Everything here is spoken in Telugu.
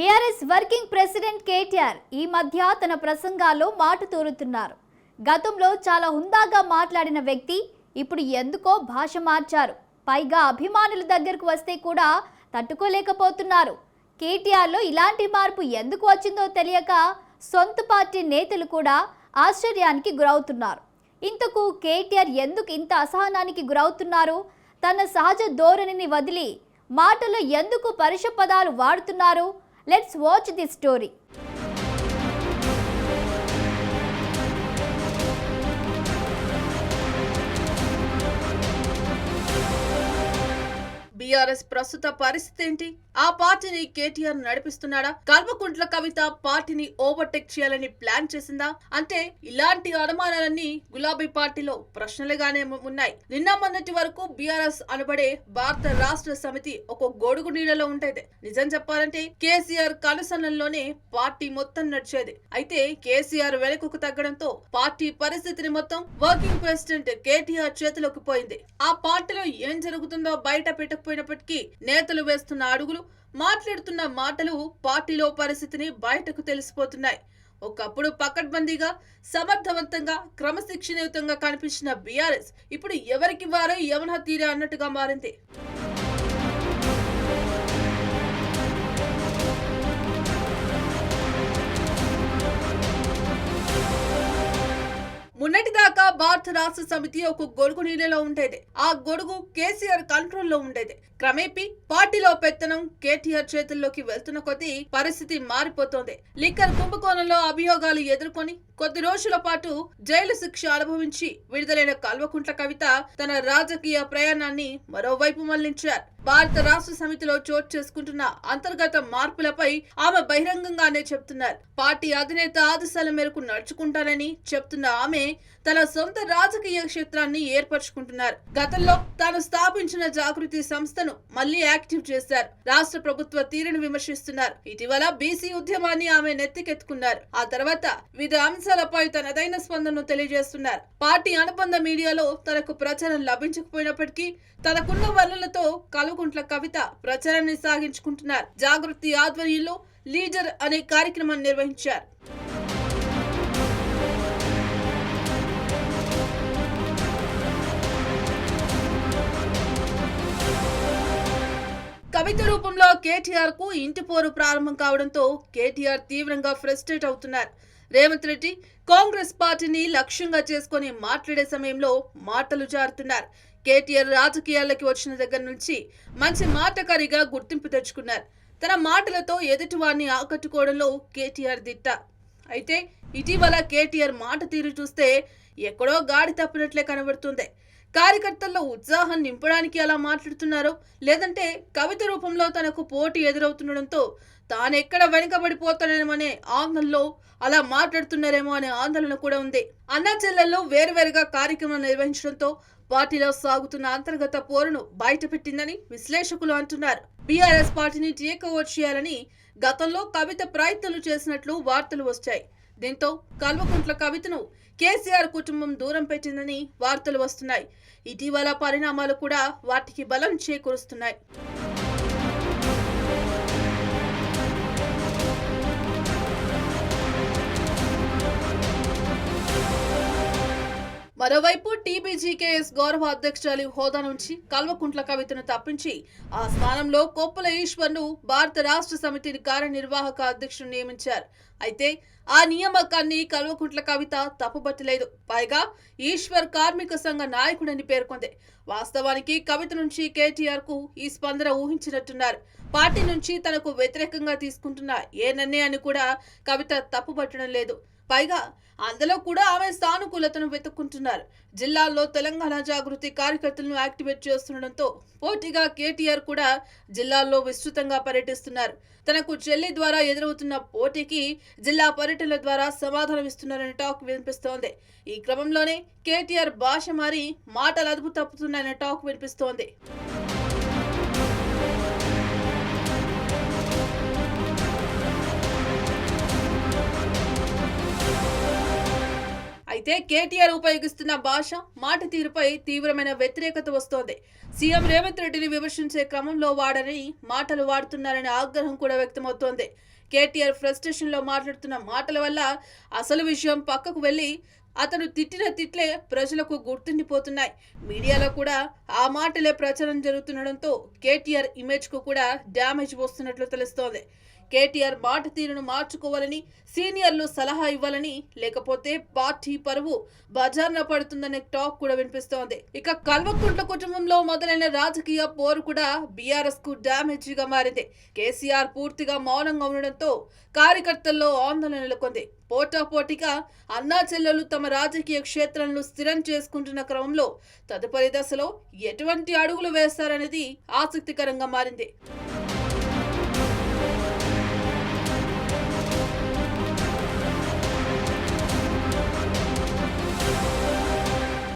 బీఆర్ఎస్ వర్కింగ్ ప్రెసిడెంట్ కేటీఆర్ ఈ మధ్య తన ప్రసంగాల్లో మాట తోరుతున్నారు. గతంలో చాలా హుందాగా మాట్లాడిన వ్యక్తి ఇప్పుడు ఎందుకో భాష మార్చారు. పైగా అభిమానుల దగ్గరకు వస్తే కూడా తట్టుకోలేకపోతున్నారు. కేటీఆర్లో ఇలాంటి మార్పు ఎందుకు వచ్చిందో తెలియక సొంత పార్టీ నేతలు కూడా ఆశ్చర్యానికి గురవుతున్నారు. ఇంతకు కేటీఆర్ ఎందుకు ఇంత అసహనానికి గురవుతున్నారు? తన సహజ ధోరణిని వదిలి మాటలు ఎందుకు పరుష పదాలు వాడుతున్నారు? Let's watch this story. BRS ప్రస్తుత పరిస్థితి ఏంటి? ఆ పార్టీని కేటీఆర్ నడిపిస్తున్నాడా? కల్వకుంట్ల కవిత పార్టీని ఓవర్టేక్ చేయాలని ప్లాన్ చేసిందా? అంటే ఇలాంటి అనుమానాలన్నీ గులాబీ పార్టీలో ప్రశ్నలుగానే ఉన్నాయి. నిన్న మొన్నటి వరకు బీఆర్ఎస్ అనబడే భారత రాష్ట్ర సమితి ఒక గొడుగు నీడలో ఉండేది. నిజం చెప్పాలంటే కేసీఆర్ కనుసన్నల్లోనే పార్టీ మొత్తం నడిచేది. అయితే కేసీఆర్ వెనుకకు తగ్గడంతో పార్టీ పరిస్థితిని మొత్తం వర్కింగ్ ప్రెసిడెంట్ కేటీఆర్ చేతిలోకి పోయింది. ఆ పార్టీలో ఏం జరుగుతుందో బయట పెట్టకపోయినప్పటికీ నేతలు వేస్తున్న అడుగులు, మాట్లాడుతున్న మాటలు పార్టీలో పరిస్థితిని బయటకు తెలిసిపోతున్నాయి. ఒకప్పుడు పకడ్బందీగా, సమర్థవంతంగా, క్రమశిక్షణయుతంగా కనిపించిన బీఆర్ఎస్ ఇప్పుడు ఎవరికి వారే యవన తీరే అన్నట్టుగా మారింది. మొన్నటిదాకా భారత రాష్ట్ర సమితి ఒక గొడుగు నీళ్ళలో ఉండేది. ఆ గొడుగు కేసీఆర్ కంట్రోల్లో ఉండేది. క్రమేపీ పార్టీలో పెత్తనం కేటీఆర్ చేతుల్లోకి వెళ్తున్న కొద్దీ పరిస్థితి మారిపోతోంది. లిక్కర్ కుంభకోణంలో అభియోగాలు ఎదుర్కొని కొద్ది రోజుల పాటు జైలు శిక్ష అనుభవించి విడుదలైన కల్వకుంట్ల కవిత తన రాజకీయ ప్రయాణాన్ని మరోవైపు మళ్లించారు. భారత రాష్ట్ర సమితిలో చోటు చేసుకుంటున్న అంతర్గత మార్పులపై ఆమె బహిరంగంగానే చెప్తున్నారు. పార్టీ అధినేత ఆదేశాల మేరకు నడుచుకుంటారని చెప్తున్న ఆమె తన సొంత రాజకీయ క్షేత్రాన్ని ఏర్పరచుకుంటున్నారు. గతంలో తాను స్థాపించిన జాగృతి సంస్థను మళ్లీ యాక్టివ్ చేశారు. రాష్ట్ర ప్రభుత్వ తీరును విమర్శిస్తున్నారు. ఇటీవల బీసీ ఉద్యమాన్ని ఆమె నెత్తికెత్తుకున్నారు. ఆ తర్వాత వివిధ అంశాలపై తనదైన స్పందనను తెలియజేస్తున్నారు. పార్టీ అనుబంధ మీడియాలో తనకు ప్రచారం లభించకపోయినప్పటికీ తనకున్న వనరులతో కల్వకుంట్ల కవిత ప్రచారాన్ని సాగించుకుంటున్నారు. జాగృతి ఆధ్వర్యంలో లీడర్ అనే కార్యక్రమాన్ని నిర్వహించారు. కవిత రూపంలో కేటీఆర్ కు ఇంటి పోరు ప్రారంభం కావడంతో కేటీఆర్ తీవ్రంగా ఫ్రస్ట్రేట్ అవుతున్నారు. రేవంత్ రెడ్డి కాంగ్రెస్ పార్టీని లక్ష్యంగా చేసుకుని మాట్లాడే సమయంలో మాటలు జారుతున్నారు. కేటీఆర్ రాజకీయాల్లోకి వచ్చిన దగ్గర నుంచి మంచి మాటకారిగా గుర్తింపు తెచ్చుకున్నారు. తన మాటలతో ఎదుటివారిని ఆకట్టుకోవడంలో కేటీఆర్ దిట్ట. అయితే ఇటీవల కేటీఆర్ మాట తీరు చూస్తే ఎక్కడో గాడి తప్పినట్లే కనబడుతుంది. కార్యకర్తల్లో ఉత్సాహం నింపడానికి అలా మాట్లాడుతున్నారో, లేదంటే కవిత రూపంలో తనకు పోటీ ఎదురవుతుండడంతో తానెక్కడ వెనుకబడిపోతాడేమోనే ఆందోళనలో అలా మాట్లాడుతున్నారేమో అనే ఆందోళన కూడా ఉంది. అన్నా చెల్లెల్లో వేరువేరుగా కార్యక్రమం నిర్వహించడంతో పార్టీలో సాగుతున్న అంతర్గత పోరును బయటపెట్టిందని విశ్లేషకులు అంటున్నారు. బీఆర్ఎస్ పార్టీని టేక్ ఓవర్ చేయాలని గతంలో కవిత ప్రయత్నాలు చేసినట్లు వార్తలు వచ్చాయి. దీంతో కల్వకుంట్ల కవితను కేసీఆర్ కుటుంబం దూరం పెట్టిందని వార్తలు వస్తున్నాయి. ఇటీవల పరిణామాలు కూడా వాటికి బలం చేకూరుస్తున్నాయి. మరోవైపు టీబీజీకేఎస్ గౌరవ అధ్యక్షురాలి హోదా నుంచి కల్వకుంట్ల కవితను తప్పించి ఆ స్థానంలో కొప్పుల ఈశ్వర్ను భారత రాష్ట్ర సమితి కార్యనిర్వాహక అధ్యక్షుడు నియమించారు. అయితే ఆ నియామకాన్ని కల్వకుంట్ల కవిత తప్పుపట్టలేదు. పైగా ఈశ్వర్ కార్మిక సంఘ నాయకుడని పేర్కొంది. వాస్తవానికి కవిత నుంచి కేటీఆర్ కు ఈ స్పందన ఊహించినట్టున్నారు. పార్టీ నుంచి తనకు వ్యతిరేకంగా తీసుకుంటున్న ఏ నిర్ణయాన్ని కూడా కవిత తప్పుపట్టడం లేదు. పైగా అందులో కూడా ఆమె సానుకూలతను వెతుక్కుంటున్నారు. జిల్లాల్లో తెలంగాణ జాగృతి కార్యకర్తలను యాక్టివేట్ చేస్తుండటంతో పోటీగా కేటీఆర్ కూడా జిల్లాల్లో విస్తృతంగా పర్యటిస్తున్నారు. తనకు చెల్లి ద్వారా ఎదురవుతున్న పోటీకి జిల్లా పర్యటనల ద్వారా సమాధానం ఇస్తున్నారనే టాక్ వినిపిస్తోంది. ఈ క్రమంలోనే కేటీఆర్ భాష మారి మాటలు అదుపు తప్పుతున్నాయనే టాక్ వినిపిస్తోంది. అయితే అయితే కేటీఆర్ ఉపయోగిస్తున్న భాష, మాట తీరుపై తీవ్రమైన వ్యతిరేకత వస్తోంది. సీఎం రేవంత్ రెడ్డిని విమర్శించే క్రమంలో వాడని మాటలు వాడుతున్నారనే ఆగ్రహం కూడా వ్యక్తమవుతోంది. కేటీఆర్ ఫ్రస్ట్రేషన్ లో మాట్లాడుతున్న మాటల వల్ల అసలు విషయం పక్కకు వెళ్లి అతను తిట్టిన తిట్లే ప్రజలకు గుర్తుండిపోతున్నాయి. మీడియాలో కూడా ఆ మాటలే ప్రచారం జరుగుతుండడంతో కేటీఆర్ ఇమేజ్ కు కూడా డ్యామేజ్ వస్తున్నట్లు తెలుస్తోంది. కేటీఆర్ మాట తీరును మార్చుకోవాలని, సీనియర్లు సలహా ఇవ్వాలని, లేకపోతే పార్టీ పరువు బజార్న పడుతుందనే టాక్ కూడా వినిపిస్తోంది. ఇక కల్వకుంట్ల కుటుంబంలో మొదలైన రాజకీయ పోరు కూడా బీఆర్ఎస్ కు డ్యామేజీగా మారింది. కేసీఆర్ పూర్తిగా మౌనంగా ఉండడంతో కార్యకర్తల్లో ఆందోళన నెలకొంది. పోటాపోటీగా అన్నా చెల్లెలు తమ రాజకీయ క్షేత్రాలను స్థిరం చేసుకుంటున్న క్రమంలో తదుపరి దశలో ఎటువంటి అడుగులు వేస్తారనేది ఆసక్తికరంగా మారింది.